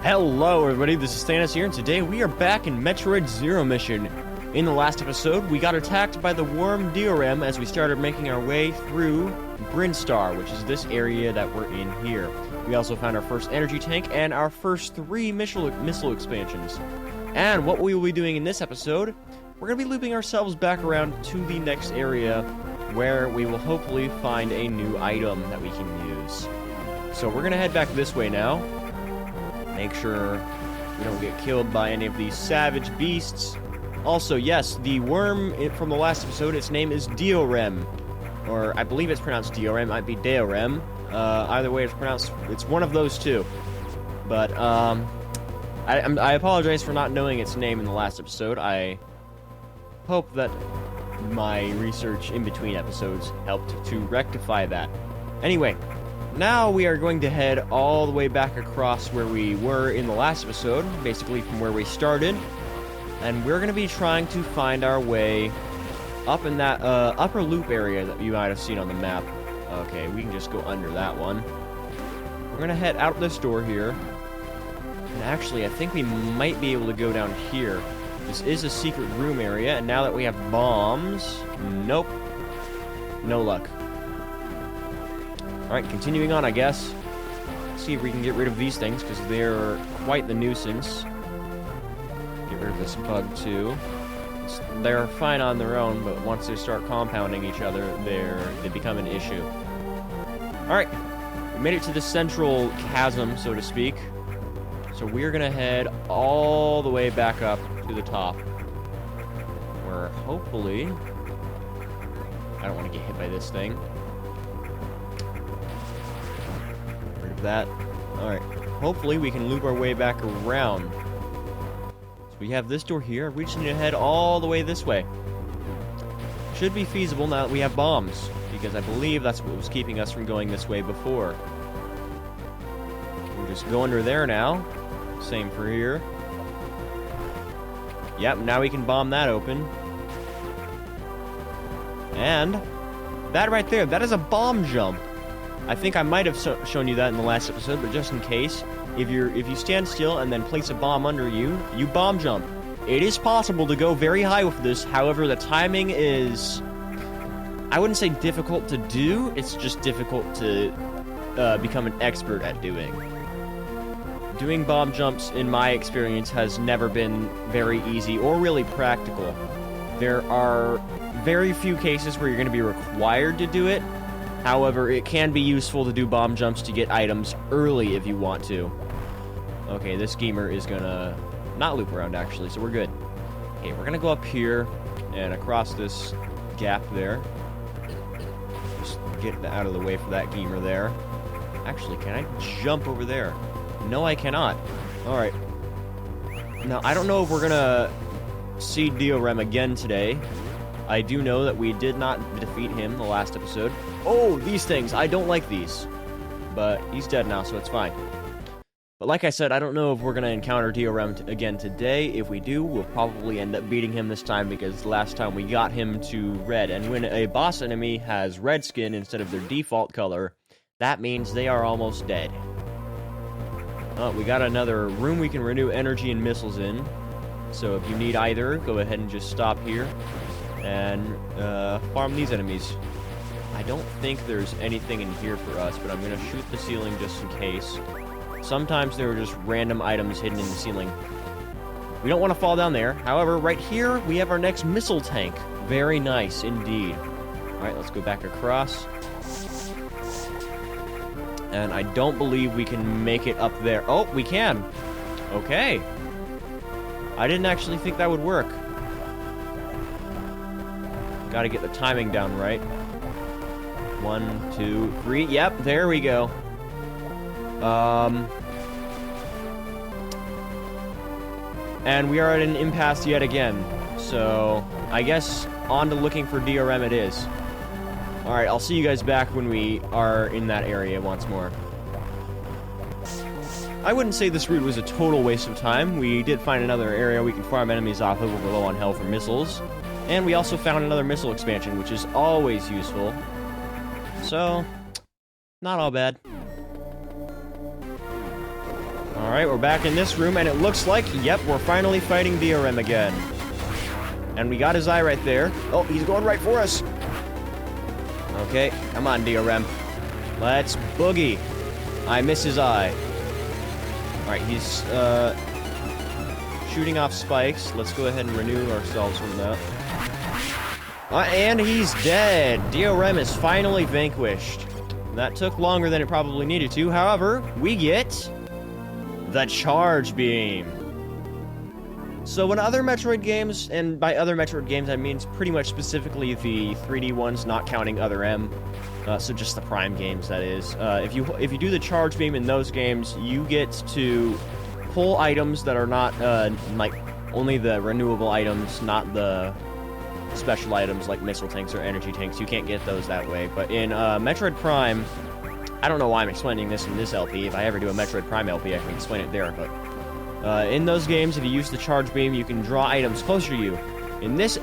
Hello everybody, this is Thannus here, and today we are back in Metroid Zero mission. In the last episode, we got attacked by the worm Deorem as we started making our way through Brinstar, which is this area that we're in here. We also found our first energy tank and our first 3 missile expansions. And what we will be doing in this episode, we're going to be looping ourselves back around to the next area where we will hopefully find a new item that we can use. So we're going to head back this way now. Make sure we don't get killed by any of these savage beasts. Also, yes, the worm from the last episode, its name is Deorem. Or, I believe it's pronounced Deorem, might be Deorem. Either way it's pronounced, it's one of those two. But, I apologize for not knowing its name in the last episode. I hope that my research in between episodes helped to rectify that. Anyway, now we are going to head all the way back across where we were in the last episode, basically from where we started. And we're going to be trying to find our way up in that upper loop area that you might have seen on the map. Okay, we can just go under that one. We're going to head out this door here. And actually, I think we might be able to go down here. This is a secret room area, and now that we have bombs... Nope. No luck. Alright, continuing on, I guess. Let's see if we can get rid of these things, because they're quite the nuisance. Get rid of this bug, too. They're fine on their own, but once they start compounding each other, they become an issue. Alright, we made it to the central chasm, so to speak. So we're gonna head all the way back up to the top. Where, hopefully... I don't want to get hit by this thing. That. Alright. Hopefully we can loop our way back around. So we have this door here. We just need to head all the way this way. Should be feasible now that we have bombs, because I believe that's what was keeping us from going this way before. We'll just go under there now. Same for here. Yep, now we can bomb that open. And that right there, that is a bomb jump. I think I might have shown you that in the last episode, but just in case, if you stand still and then place a bomb under you, you bomb jump. It is possible to go very high with this, however, the timing is... I wouldn't say difficult to do, it's just difficult to become an expert at doing. Doing bomb jumps, in my experience, has never been very easy or really practical. There are very few cases where you're going to be required to do it. However, it can be useful to do bomb jumps to get items early if you want to. Okay, this schemer is gonna not loop around, actually, so we're good. Okay, we're gonna go up here and across this gap there. Just get out of the way for that gamer there. Actually, can I jump over there? No, I cannot. Alright. Now, I don't know if we're gonna see Deorem again today. I do know that we did not defeat him the last episode. Oh, these things! I don't like these. But he's dead now, so it's fine. But like I said, I don't know if we're going to encounter Deorem again today. If we do, we'll probably end up beating him this time, because last time we got him to red. And when a boss enemy has red skin instead of their default color, that means they are almost dead. Oh, we got another room we can renew energy and missiles in. So if you need either, go ahead and just stop here and farm these enemies. I don't think there's anything in here for us, but I'm going to shoot the ceiling just in case. Sometimes there are just random items hidden in the ceiling. We don't want to fall down there. However, right here, we have our next missile tank. Very nice indeed. Alright, let's go back across. And I don't believe we can make it up there. Oh, we can! Okay. I didn't actually think that would work. Gotta get the timing down right. 1, 2, 3. Yep, there we go. And we are at an impasse yet again. So, I guess on to looking for Deorem it is. Alright, I'll see you guys back when we are in that area once more. I wouldn't say this route was a total waste of time. We did find another area we can farm enemies off of if we're low on health or missiles. And we also found another missile expansion, which is always useful. So, not all bad. Alright. Alright, we're back in this room, and it looks like, yep, we're finally fighting Deorem again. And we got his eye right there. Oh, he's going right for us. Okay, come on, Deorem. Let's boogie. I miss his eye. Alright, he's, shooting off spikes. Let's go ahead and renew ourselves from that. And he's dead. Deorem is finally vanquished. That took longer than it probably needed to. However, we get the charge beam. So in other Metroid games, and by other Metroid games I mean pretty much specifically the 3D ones, not counting Other M, so just the Prime games, that is. If you do the charge beam in those games, you get to pull items that are not like only the renewable items, not the special items like missile tanks or energy tanks. You can't get those that way. But in Metroid Prime, I don't know why I'm explaining this in this LP. If I ever do a Metroid Prime LP, I can explain it there. But in those games, if you use the charge beam, you can draw items closer to you. In this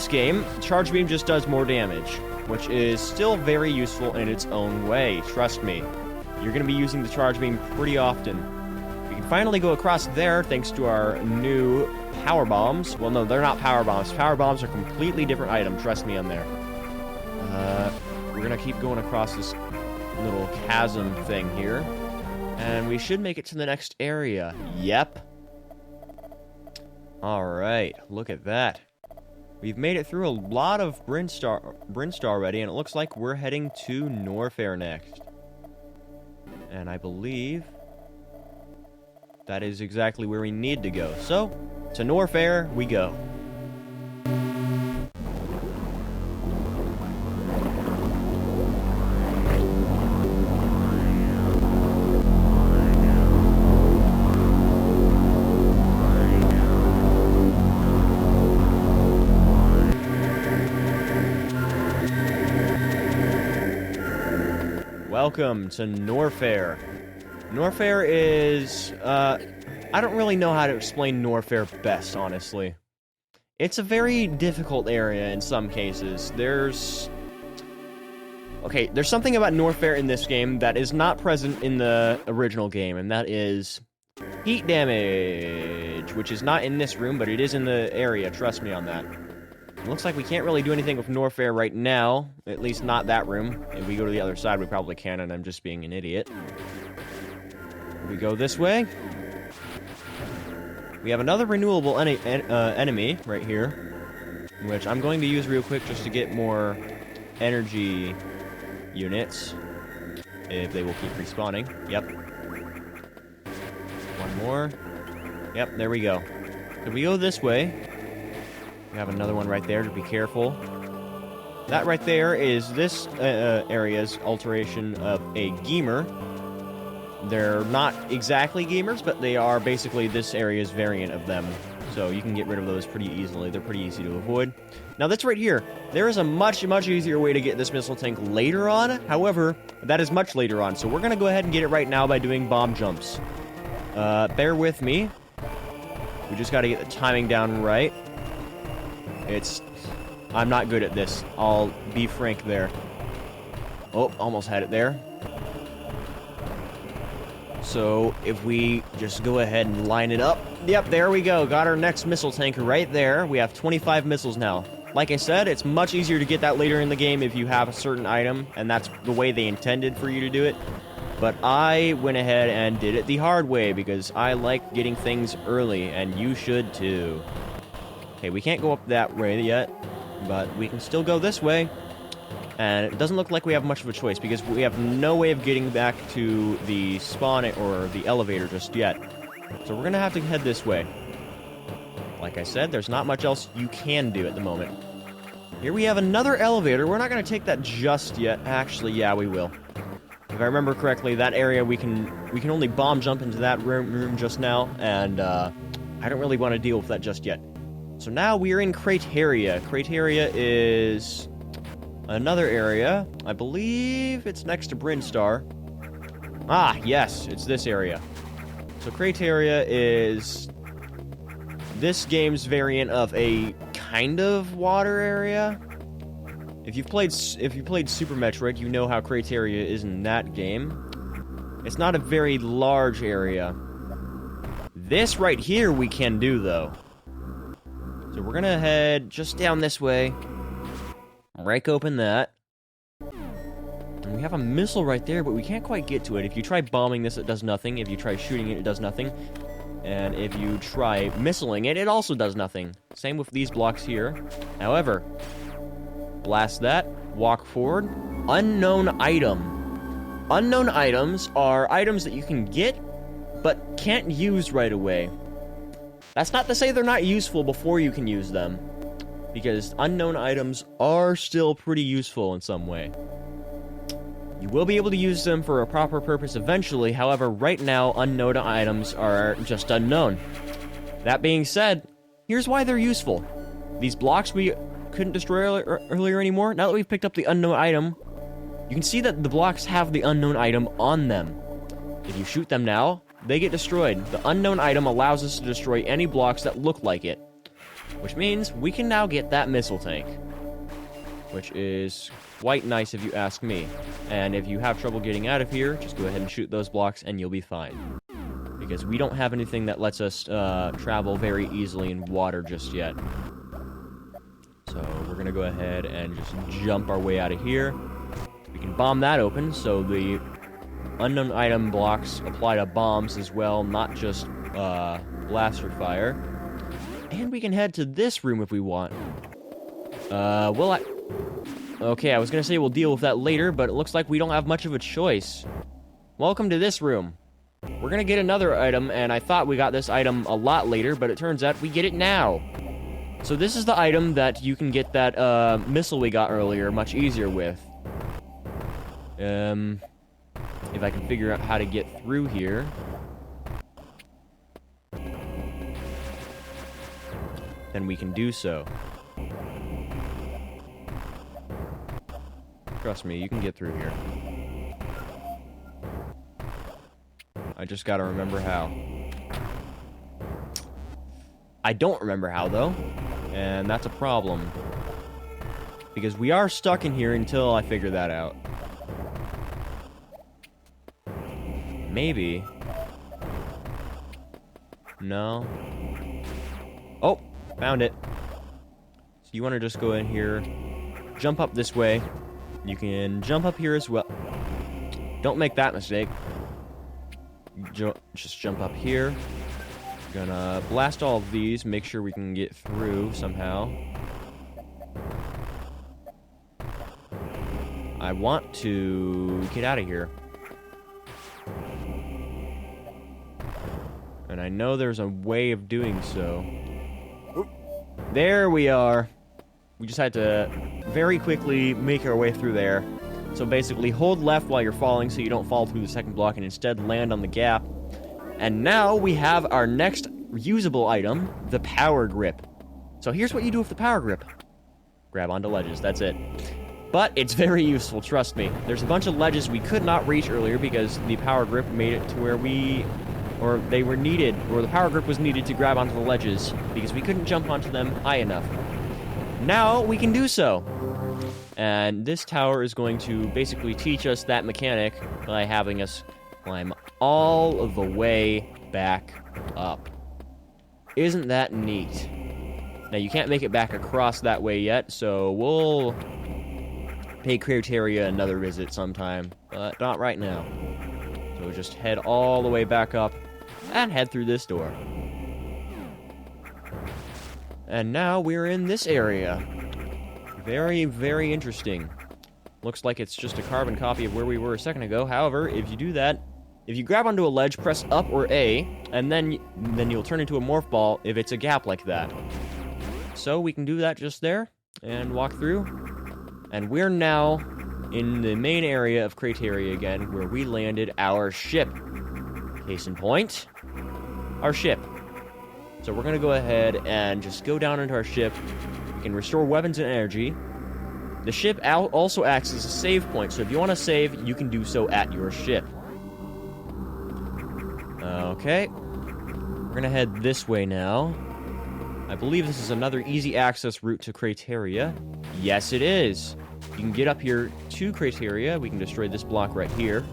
game, charge beam just does more damage, which is still very useful in its own way. Trust me, you're going to be using the charge beam pretty often. We can finally go across there thanks to our new power bombs. Well, no, they're not power bombs. Power bombs are a completely different item. Trust me on there. We're gonna keep going across this little chasm thing here, and we should make it to the next area. Yep. All right, look at that. We've made it through a lot of Brinstar already, and it looks like we're heading to Norfair next. And I believe that is exactly where we need to go. So, to Norfair we go. Welcome to Norfair. Norfair is, I don't really know how to explain Norfair best, honestly. It's a very difficult area in some cases. There's something about Norfair in this game that is not present in the original game, and that is heat damage, which is not in this room, but it is in the area, trust me on that. It looks like we can't really do anything with Norfair right now, at least not that room. If we go to the other side, we probably can, and I'm just being an idiot. We go this way. We have another renewable enemy right here, which I'm going to use real quick just to get more energy units, if they will keep respawning. Yep. One more. Yep, there we go. If we go this way, we have another one right there, to be careful. That right there is this area's alteration of a Gamer. They're not exactly gamers, but they are basically this area's variant of them. So you can get rid of those pretty easily. They're pretty easy to avoid. Now this right here, there is a much easier way to get this missile tank later on. However, that is much later on. So we're going to go ahead and get it right now by doing bomb jumps. Bear with me. We just got to get the timing down right. I'm not good at this. I'll be frank there. Oh, almost had it there. So, if we just go ahead and line it up. Yep, there we go. Got our next missile tank right there. We have 25 missiles now. Like I said, it's much easier to get that later in the game if you have a certain item, and that's the way they intended for you to do it. But I went ahead and did it the hard way, because I like getting things early, and you should too. Okay, we can't go up that way yet, but we can still go this way. And it doesn't look like we have much of a choice, because we have no way of getting back to the spawn or the elevator just yet. So we're going to have to head this way. Like I said, there's not much else you can do at the moment. Here we have another elevator. We're not going to take that just yet. Actually, yeah, we will. If I remember correctly, that area we can only bomb jump into that room just now, and I don't really want to deal with that just yet. So now we are in Crateria. Crateria is another area. I believe it's next to Brinstar. Ah, yes, it's this area. So Crateria is this game's variant of a kind of water area. If you've played Super Metroid, you know how Crateria is in that game. It's not a very large area. This right here we can do, though. So we're gonna head just down this way. Break open that. And we have a missile right there, but we can't quite get to it. If you try bombing this, it does nothing. If you try shooting it, it does nothing. And if you try missiling it, it also does nothing. Same with these blocks here. However, blast that, walk forward. Unknown item. Unknown items are items that you can get, but can't use right away. That's not to say they're not useful before you can use them, because unknown items are still pretty useful in some way. You will be able to use them for a proper purpose eventually, however, right now, unknown items are just unknown. That being said, here's why they're useful. These blocks we couldn't destroy earlier anymore, now that we've picked up the unknown item, you can see that the blocks have the unknown item on them. If you shoot them now, they get destroyed. The unknown item allows us to destroy any blocks that look like it, which means we can now get that missile tank, which is quite nice if you ask me. And if you have trouble getting out of here, just go ahead and shoot those blocks and you'll be fine. Because we don't have anything that lets us travel very easily in water just yet. So we're gonna go ahead and just jump our way out of here. We can bomb that open, so the unknown item blocks apply to bombs as well, not just blaster fire. And we can head to this room if we want. Okay, I was gonna say we'll deal with that later, but it looks like we don't have much of a choice. Welcome to this room. We're gonna get another item, and I thought we got this item a lot later, but it turns out we get it now. So this is the item that you can get that missile we got earlier much easier with. If I can figure out how to get through here. Then we can do so. Trust me, you can get through here. I just gotta remember how. I don't remember how, though. And that's a problem. Because we are stuck in here until I figure that out. Maybe. No. Oh, found it. So you want to just go in here, jump up this way. You can jump up here as well. Don't make that mistake. Just jump up here. Gonna blast all of these, make sure we can get through somehow. I want to get out of here. And I know there's a way of doing so. There we are. We just had to very quickly make our way through there. So basically, hold left while you're falling so you don't fall through the second block and instead land on the gap. And now we have our next usable item, the power grip. So here's what you do with the power grip. Grab onto ledges, that's it. But it's very useful, trust me. There's a bunch of ledges we could not reach earlier because the power grip made it to where they were needed, or the power grip was needed to grab onto the ledges because we couldn't jump onto them high enough. Now we can do so. And this tower is going to basically teach us that mechanic by having us climb all of the way back up. Isn't that neat? Now you can't make it back across that way yet, so we'll pay Criteria another visit sometime, but not right now. So we'll just head all the way back up and head through this door. And now we're in this area. Very, very interesting. Looks like it's just a carbon copy of where we were a second ago. However, if you do that, if you grab onto a ledge, press up or A, and then you'll turn into a morph ball if it's a gap like that. So we can do that just there and walk through. And we're now in the main area of Criteria again, where we landed our ship. Case in point, our ship. So we're going to go ahead and just go down into our ship. We can restore weapons and energy. The ship also acts as a save point, so if you want to save, you can do so at your ship. Okay. We're going to head this way now. I believe this is another easy access route to Criteria. Yes, it is. You can get up here to Criteria. We can destroy this block right here.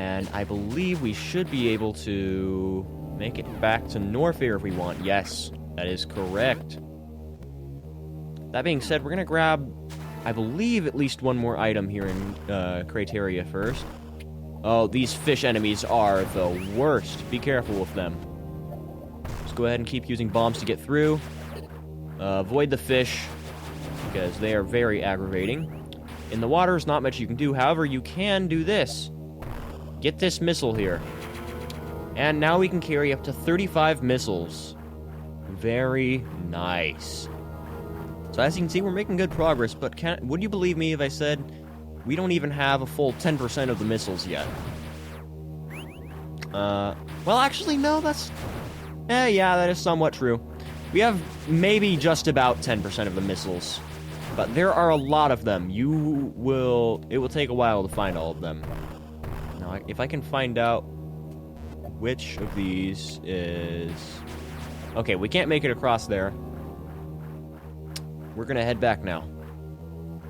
And I believe we should be able to make it back to Norfair if we want. Yes, that is correct. That being said, we're going to grab, I believe, at least one more item here in Crateria first. Oh, these fish enemies are the worst. Be careful with them. Just go ahead and keep using bombs to get through. Avoid the fish, because they are very aggravating. In the water, there's not much you can do. However, you can do this. Get this missile here. And now we can carry up to 35 missiles. Very nice. So as you can see, we're making good progress, but would you believe me if I said we don't even have a full 10% of the missiles yet? Well, actually, no, that's... yeah, that is somewhat true. We have maybe just about 10% of the missiles, but there are a lot of them. It will take a while to find all of them. Now, if I can find out which of these is... Okay, we can't make it across there. We're gonna head back now.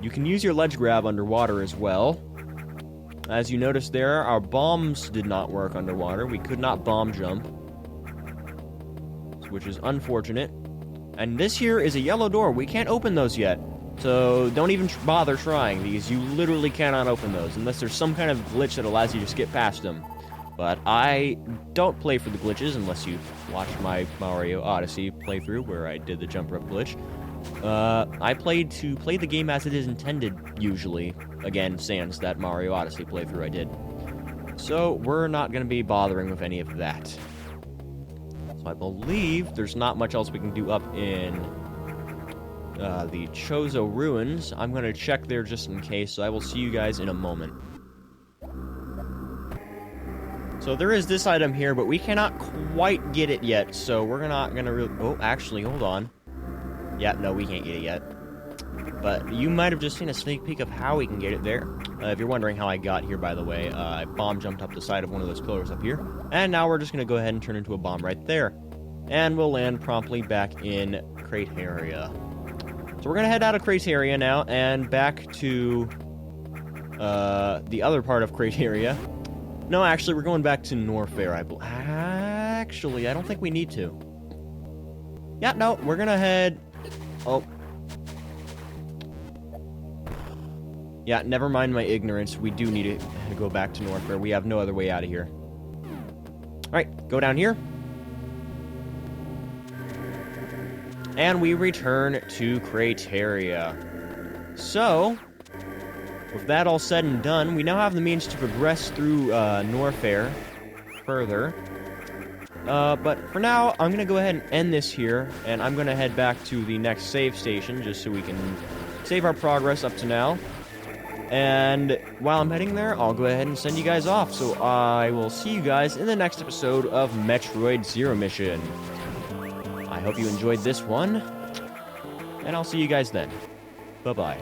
You can use your ledge grab underwater as well. As you notice there, our bombs did not work underwater. We could not bomb jump, which is unfortunate. And this here is a yellow door. We can't open those yet. So don't even bother trying, because you literally cannot open those unless there's some kind of glitch that allows you to skip past them. But I don't play for the glitches unless you watch my Mario Odyssey playthrough where I did the jump rope glitch. I played to play the game as it is intended, usually. Again, sans that Mario Odyssey playthrough I did. So we're not going to be bothering with any of that. So I believe there's not much else we can do up in the Chozo Ruins. I'm going to check there just in case, so I will see you guys in a moment. So there is this item here, but we cannot quite get it yet, so we're not going to really... Oh, actually, hold on. Yeah, no, we can't get it yet. But you might have just seen a sneak peek of how we can get it there. If you're wondering how I got here, by the way, I bomb jumped up the side of one of those pillars up here. And now we're just going to go ahead and turn into a bomb right there. And we'll land promptly back in Crateria. So we're going to head out of Crateria now and back to the other part of Crateria. No, actually, we're going back to Norfair. Actually, I don't think we need to. Yeah, no, we're going to head... Oh. Yeah, never mind my ignorance. We do need to go back to Norfair. We have no other way out of here. Alright, go down here. And we return to Crateria. So, with that all said and done, we now have the means to progress through Norfair further. But for now, I'm going to go ahead and end this here, and I'm going to head back to the next save station just so we can save our progress up to now. And while I'm heading there, I'll go ahead and send you guys off. So I will see you guys in the next episode of Metroid Zero Mission. I hope you enjoyed this one, and I'll see you guys then. Bye-bye.